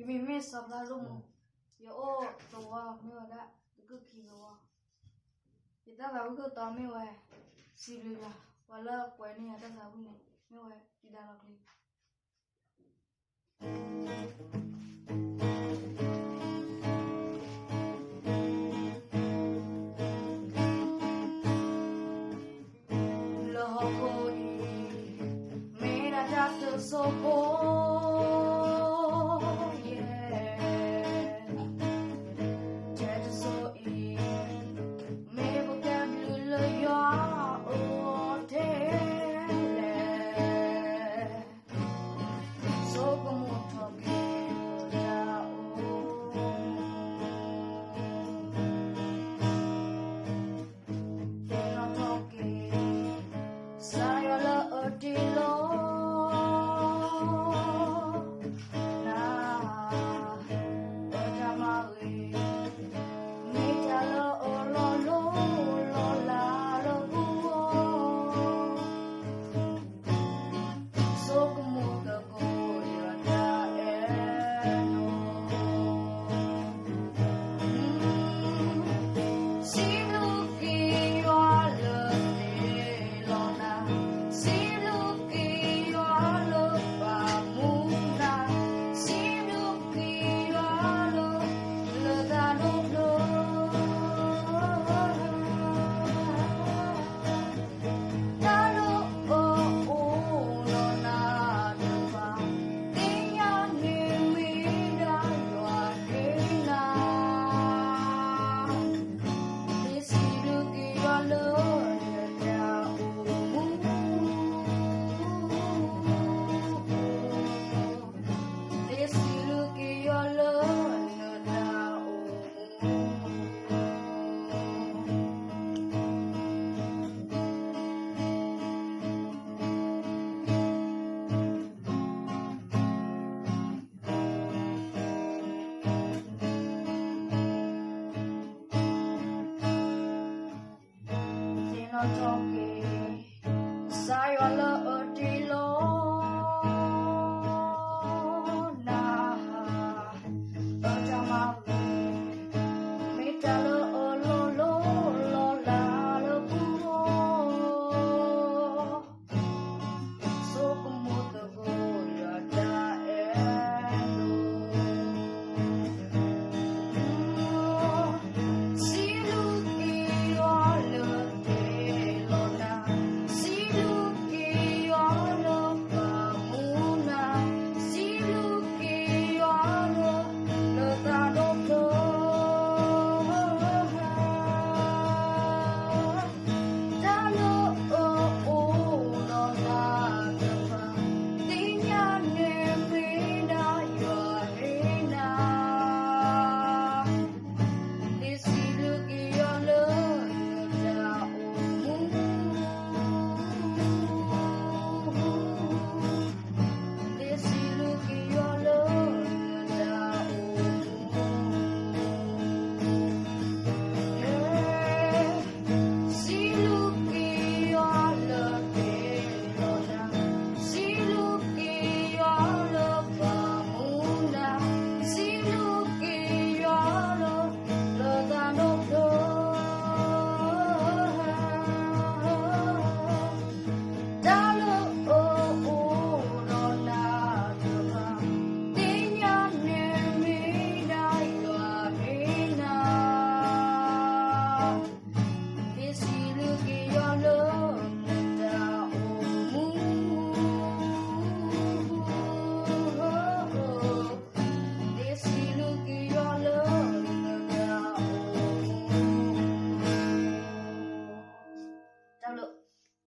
vì mẹ sập ra luôn yo ô tổ mẹ đã cứ kỳ rồi thì ta là cứ tao mẹ vậy xì lì là và là quay này ta sao này mẹ vậy thì đã là gì lo coi mẹ đã ra từ số talking